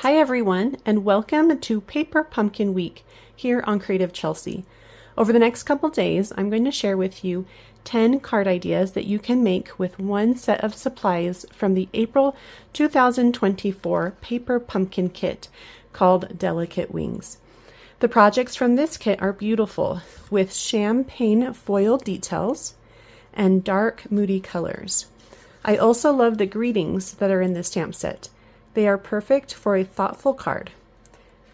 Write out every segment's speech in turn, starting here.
Hi everyone, and welcome to Paper Pumpkin Week here on Creative Chelsey. Over the next couple days, I'm going to share with you 10 card ideas that you can make with one set of supplies from the April 2024 Paper Pumpkin Kit called Delicate Wings. The projects from this kit are beautiful with champagne foil details and dark, moody colors. I also love the greetings that are in the stamp set. They are perfect for a thoughtful card.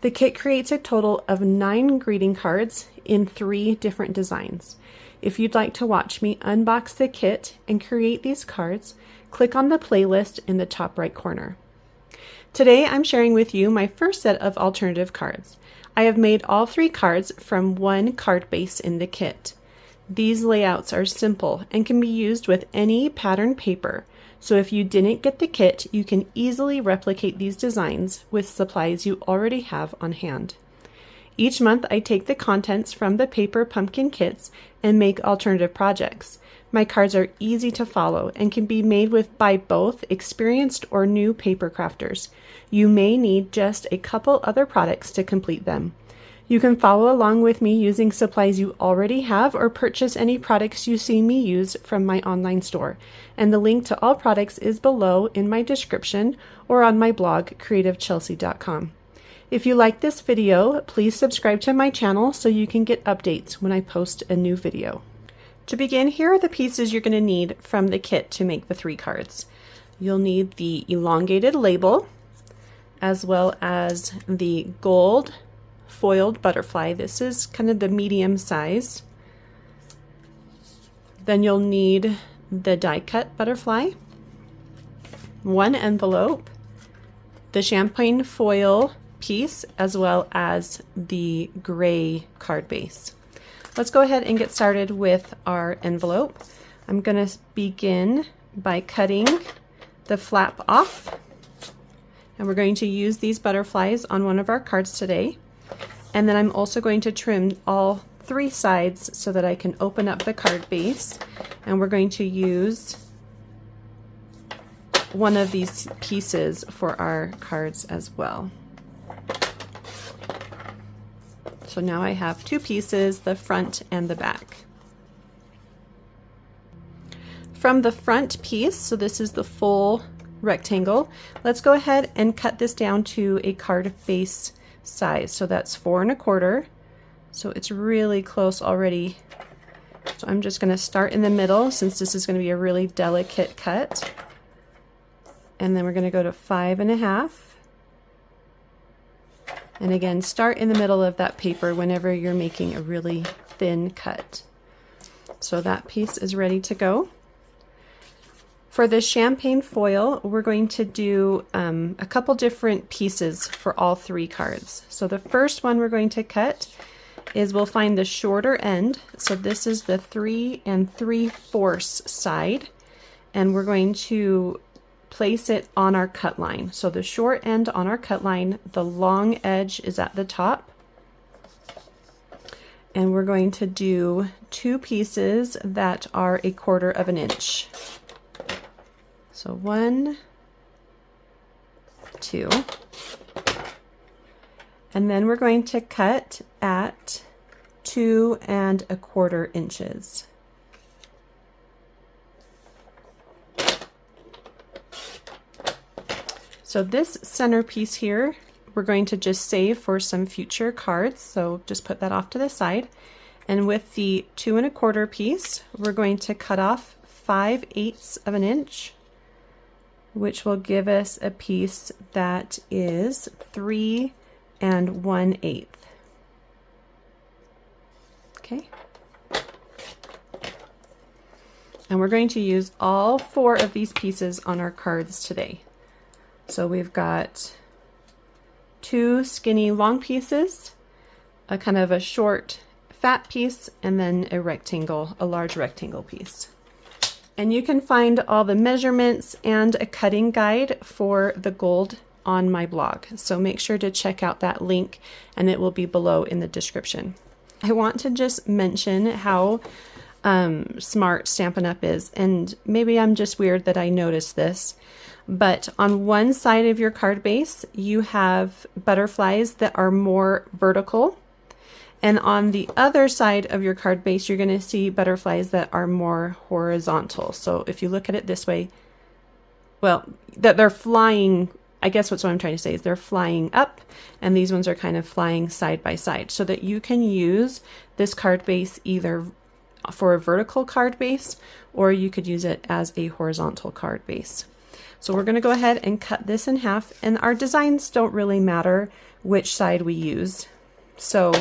The kit creates a total of 9 greeting cards in 3 different designs. If you'd like to watch me unbox the kit and create these cards, click on the playlist in the top right corner. Today I'm sharing with you my first set of alternative cards. I have made all 3 cards from one card base in the kit. These layouts are simple and can be used with any pattern paper. So if you didn't get the kit, you can easily replicate these designs with supplies you already have on hand. Each month I take the contents from the Paper Pumpkin kits and make alternative projects. My cards are easy to follow and can be made by both experienced or new paper crafters. You may need just a couple other products to complete them. You can follow along with me using supplies you already have or purchase any products you see me use from my online store. And the link to all products is below in my description or on my blog, creativechelsey.com. If you like this video, please subscribe to my channel so you can get updates when I post a new video. To begin, here are the pieces you're going to need from the kit to make the 3 cards. You'll need the elongated label, as well as the gold foiled butterfly. This is kind of the medium size. Then you'll need the die cut butterfly, 1 envelope, the champagne foil piece, as well as the gray card base. Let's go ahead and get started with our envelope. I'm going to begin by cutting the flap off, and we're going to use these butterflies on one of our cards today. And then I'm also going to trim all 3 sides so that I can open up the card base. And we're going to use one of these pieces for our cards as well. So now I have 2 pieces, the front and the back. From the front piece, so this is the full rectangle, let's go ahead and cut this down to a card base size. So that's 4 1/4. So it's really close already. So I'm just going to start in the middle since this is going to be a really delicate cut. And then we're going to go to 5 1/2. And again, start in the middle of that paper whenever you're making a really thin cut. So that piece is ready to go. For the champagne foil, we're going to do a couple different pieces for all 3 cards. So the first one we're going to cut is we'll find the shorter end. So this is the 3 3/4 side, and we're going to place it on our cut line. So the short end on our cut line, the long edge is at the top. And we're going to do 2 pieces that are 1/4 inch. So 1, 2, and then we're going to cut at 2 1/4 inches. So this center piece here, we're going to just save for some future cards. So just put that off to the side. And with the 2 1/4 piece, we're going to cut off 5/8 inch. Which will give us a piece that is 3 1/8. Okay. And we're going to use all 4 of these pieces on our cards today. So we've got 2 skinny long pieces, a kind of a short fat piece, and then a large rectangle piece. And you can find all the measurements and a cutting guide for the gold on my blog. So make sure to check out that link, and it will be below in the description. I want to just mention how smart Stampin' Up! Is, and maybe I'm just weird that I noticed this, but on one side of your card base you have butterflies that are more vertical, and on the other side of your card base you're going to see butterflies that are more horizontal. So if you look at it this way, well, that they're flying, I guess what I'm trying to say is they're flying up, and these ones are kind of flying side by side, so that you can use this card base either for a vertical card base, or you could use it as a horizontal card base. So we're going to go ahead and cut this in half, and our designs don't really matter which side we use. So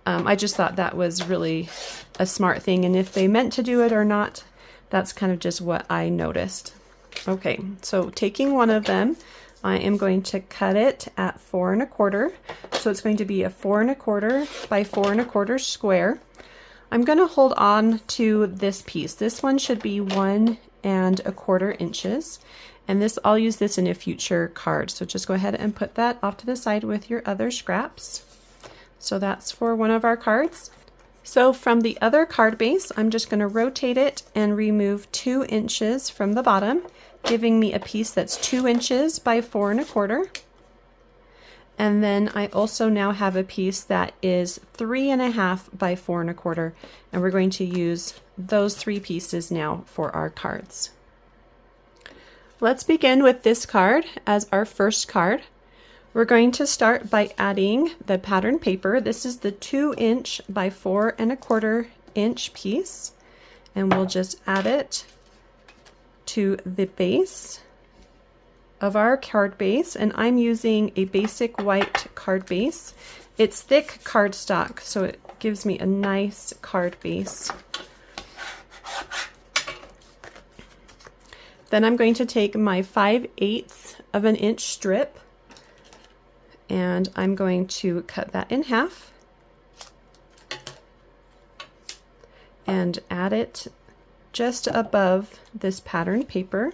I just thought that was really a smart thing, and if they meant to do it or not, that's kind of just what I noticed. Okay, so taking one of them, I am going to cut it at 4 1/4. So it's going to be a 4 1/4 by 4 1/4 square. I'm going to hold on to this piece. This one should be 1 1/4 inches. And this, I'll use this in a future card. So just go ahead and put that off to the side with your other scraps. So that's for one of our cards. So from the other card base, I'm just going to rotate it and remove 2 inches from the bottom, giving me a piece that's 2 inches by 4 1/4. And then I also now have a piece that is 3 1/2 by 4 1/4, and we're going to use those 3 pieces now for our cards. Let's begin with this card as our first card. We're going to start by adding the pattern paper. This is the 2 inch by 4 1/4 inch piece, and we'll just add it to the base of our card base, and I'm using a basic white card base. It's thick cardstock, so it gives me a nice card base. Then I'm going to take my 5/8 of an inch strip, and I'm going to cut that in half and add it just above this pattern paper.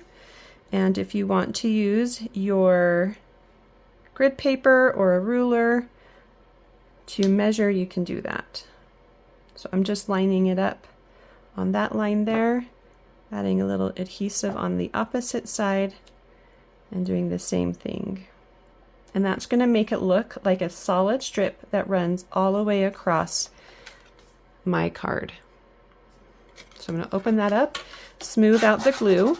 And if you want to use your grid paper or a ruler to measure, you can do that. So I'm just lining it up on that line there, adding a little adhesive on the opposite side, and doing the same thing. And that's going to make it look like a solid strip that runs all the way across my card. So I'm going to open that up, smooth out the glue.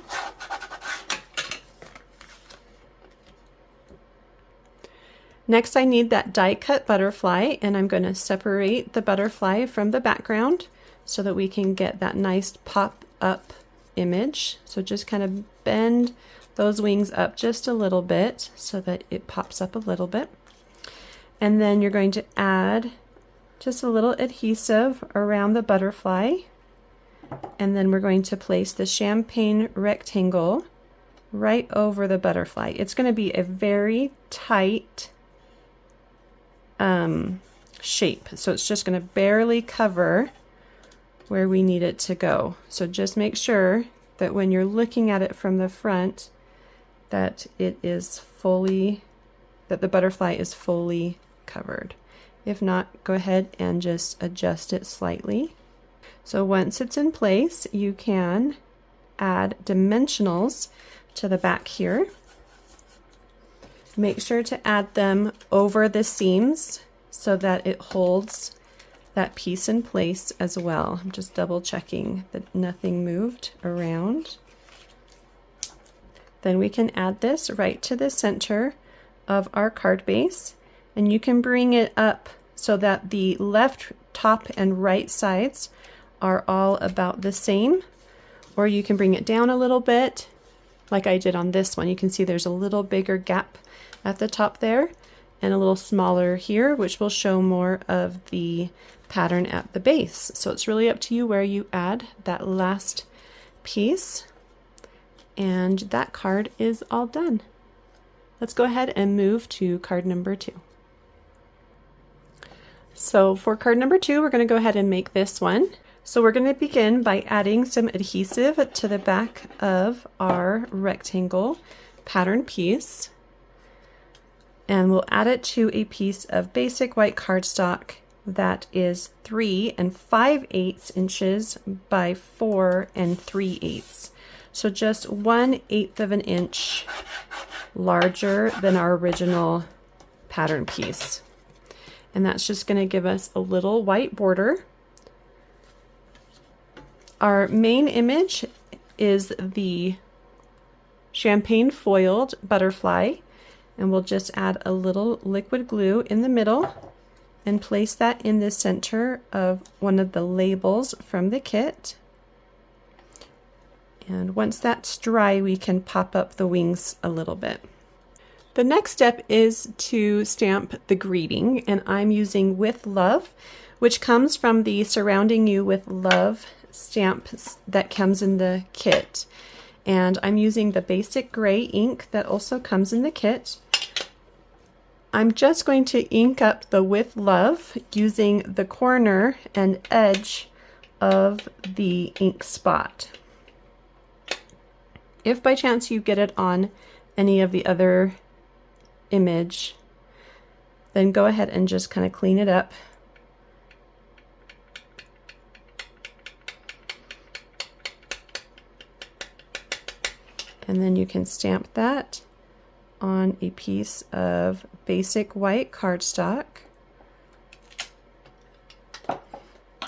Next, I need that die cut butterfly, and I'm going to separate the butterfly from the background so that we can get that nice pop up image. So just kind of bend those wings up just a little bit so that it pops up a little bit. And then you're going to add just a little adhesive around the butterfly, and then we're going to place the champagne rectangle right over the butterfly. It's going to be a very tight shape, so it's just going to barely cover where we need it to go. So just make sure that when you're looking at it from the front that it is fully, that the butterfly is fully covered. If not, go ahead and just adjust it slightly. So once it's in place, you can add dimensionals to the back here. Make sure to add them over the seams so that it holds that piece in place as well. I'm just double checking that nothing moved around. Then we can add this right to the center of our card base, and you can bring it up so that the left top and right sides are all about the same, or you can bring it down a little bit like I did on this one. You can see there's a little bigger gap at the top there and a little smaller here, which will show more of the pattern at the base. So it's really up to you where you add that last piece, and that card is all done. Let's go ahead and move to card number 2. So for card number 2, we're going to go ahead and make this one. So we're going to begin by adding some adhesive to the back of our rectangle pattern piece, and we'll add it to a piece of basic white cardstock that is 3 5/8 inches by 4 3/8. So just 1/8 of an inch larger than our original pattern piece. And that's just going to give us a little white border. Our main image is the champagne foiled butterfly, and we'll just add a little liquid glue in the middle and place that in the center of one of the labels from the kit. And once that's dry, we can pop up the wings a little bit. The next step is to stamp the greeting, and I'm using With Love, which comes from the Surrounding You with Love stamp that comes in the kit. And I'm using the basic gray ink that also comes in the kit. I'm just going to ink up the With Love using the corner and edge of the ink spot. If by chance you get it on any of the other image, then go ahead and just kind of clean it up. And then you can stamp that on a piece of basic white cardstock.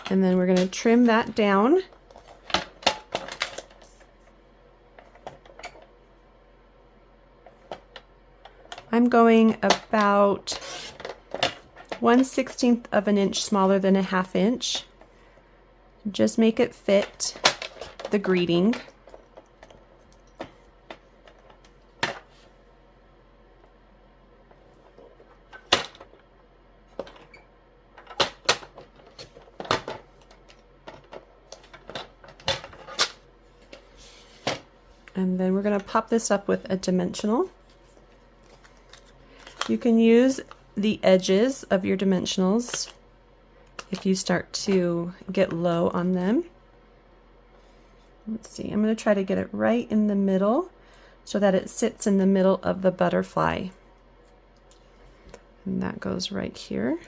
And then we're going to trim that down. I'm going about 1/16 of an inch smaller than a 1/2 inch. Just make it fit the greeting. And then we're going to pop this up with a dimensional. You can use the edges of your dimensionals if you start to get low on them. Let's see, I'm going to try to get it right in the middle so that it sits in the middle of the butterfly. And that goes right here.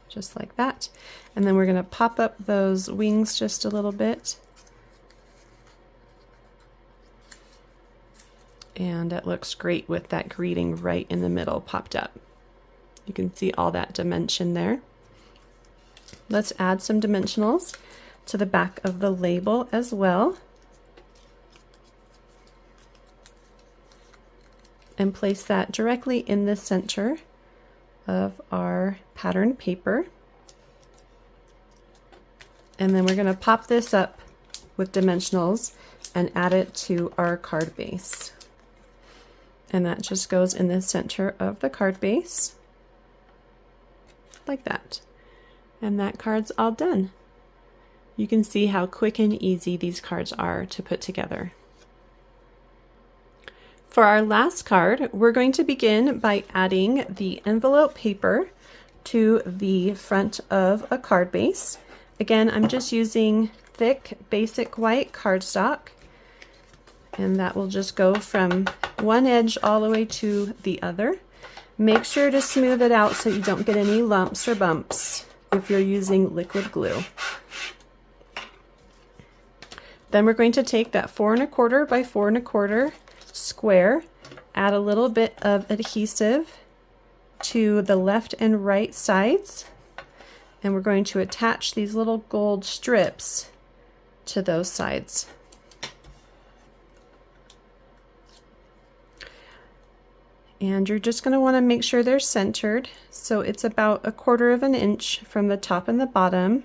Just like that. And then we're going to pop up those wings just a little bit. And it looks great with that greeting right in the middle popped up. You can see all that dimension there. Let's add some dimensionals to the back of the label as well. And place that directly in the center of our pattern paper. And then we're going to pop this up with dimensionals and add it to our card base. And that just goes in the center of the card base, like that. And that card's all done. You can see how quick and easy these cards are to put together. For our last card, we're going to begin by adding the envelope paper to the front of a card base. Again, I'm just using thick, basic white cardstock. And that will just go from one edge all the way to the other. Make sure to smooth it out so you don't get any lumps or bumps if you're using liquid glue. Then we're going to take that 4 1/4 by 4 1/4 square, add a little bit of adhesive to the left and right sides, and we're going to attach these little gold strips to those sides. And you're just going to want to make sure they're centered. So it's about 1/4 of an inch from the top and the bottom.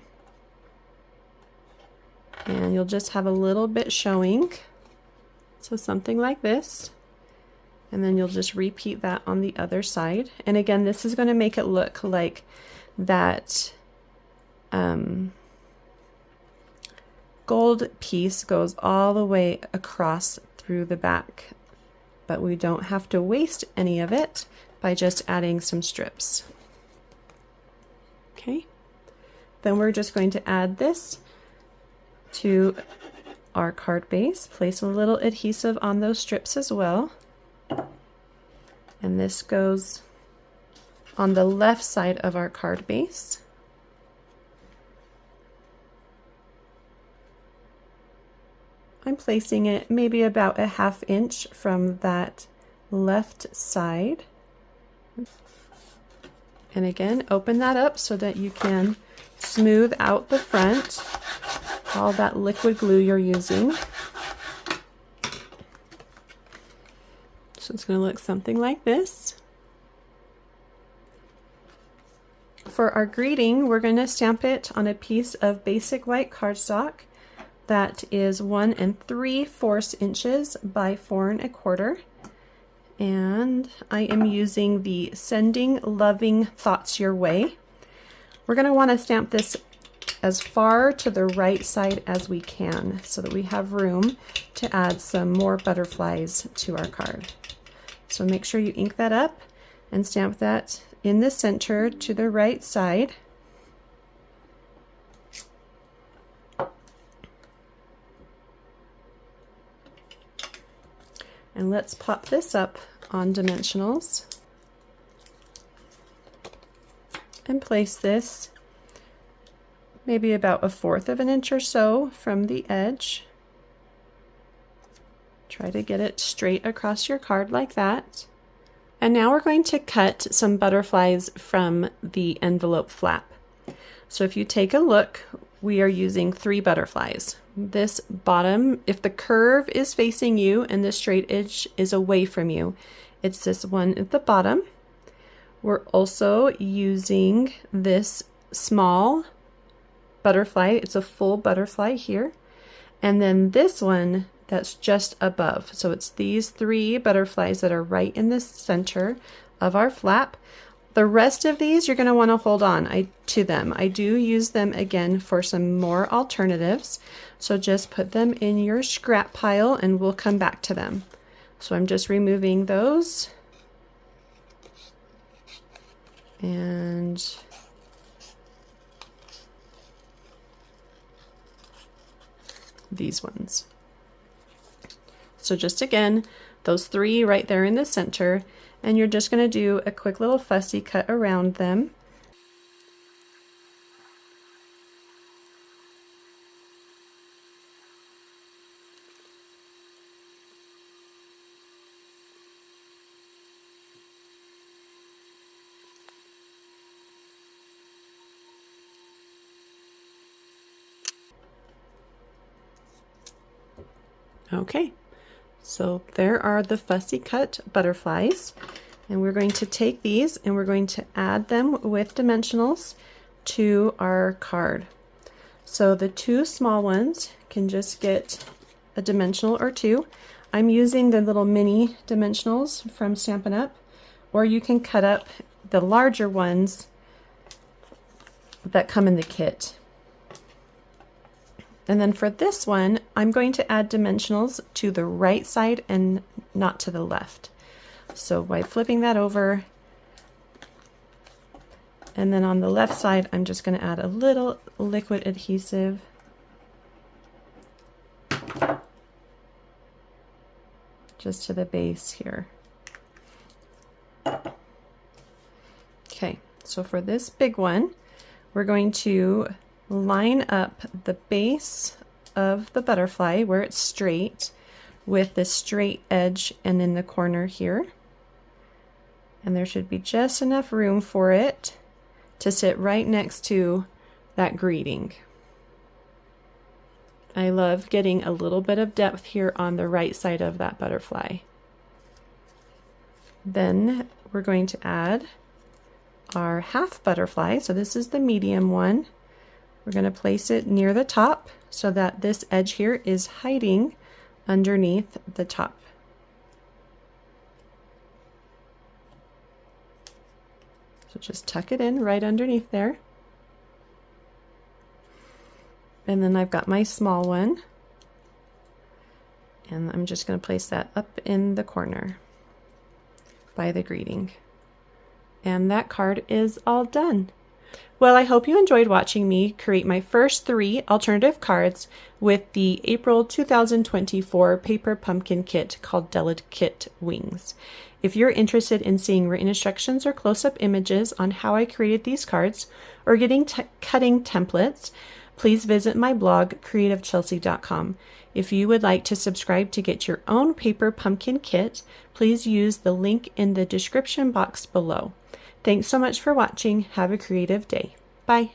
And you'll just have a little bit showing. So something like this. And then you'll just repeat that on the other side. And again, this is going to make it look like that gold piece goes all the way across through the back. But we don't have to waste any of it by just adding some strips. Okay, then we're just going to add this to our card base. Place a little adhesive on those strips as well. And this goes on the left side of our card base. I'm placing it maybe about a ½ inch from that left side. And again, open that up so that you can smooth out the front, all that liquid glue you're using. So it's going to look something like this. For our greeting, we're going to stamp it on a piece of basic white cardstock that is 1 3/4 inches by 4 1/4. And I am using the Sending Loving Thoughts Your Way. We're going to want to stamp this as far to the right side as we can so that we have room to add some more butterflies to our card. So make sure you ink that up and stamp that in the center to the right side. And let's pop this up on dimensionals and place this maybe about 1/4 inch or so from the edge. Try to get it straight across your card like that. And now we're going to cut some butterflies from the envelope flap. So if you take a look, we are using 3 butterflies. This bottom, if the curve is facing you and the straight edge is away from you, it's this one at the bottom. We're also using this small butterfly. It's a full butterfly here. And then this one that's just above. So it's these 3 butterflies that are right in the center of our flap. The rest of these, you're going to want to hold on to them. I do use them again for some more alternatives. So just put them in your scrap pile and we'll come back to them. So I'm just removing those. And these ones. So just again, those 3 right there in the center, and you're just going to do a quick little fussy cut around them. Okay, so there are the fussy cut butterflies, and we're going to take these and we're going to add them with dimensionals to our card. So the 2 small ones can just get a dimensional or 2. I'm using the little mini dimensionals from Stampin' Up, or you can cut up the larger ones that come in the kit. And then for this one, I'm going to add dimensionals to the right side and not to the left. So by flipping that over, and then on the left side, I'm just going to add a little liquid adhesive. Just to the base here. Okay, so for this big one, we're going to line up the base of the butterfly where it's straight with the straight edge and in the corner here. And there should be just enough room for it to sit right next to that greeting. I love getting a little bit of depth here on the right side of that butterfly. Then we're going to add our half butterfly. So this is the medium one. We're going to place it near the top so that this edge here is hiding underneath the top. So just tuck it in right underneath there. And then I've got my small one. And I'm just going to place that up in the corner by the greeting. And that card is all done. Well, I hope you enjoyed watching me create my first 3 alternative cards with the April 2024 paper pumpkin kit called Delicate Wings. If you're interested in seeing written instructions or close-up images on how I created these cards or getting cutting templates, please visit my blog, creativechelsey.com. If you would like to subscribe to get your own paper pumpkin kit, please use the link in the description box below. Thanks so much for watching. Have a creative day. Bye.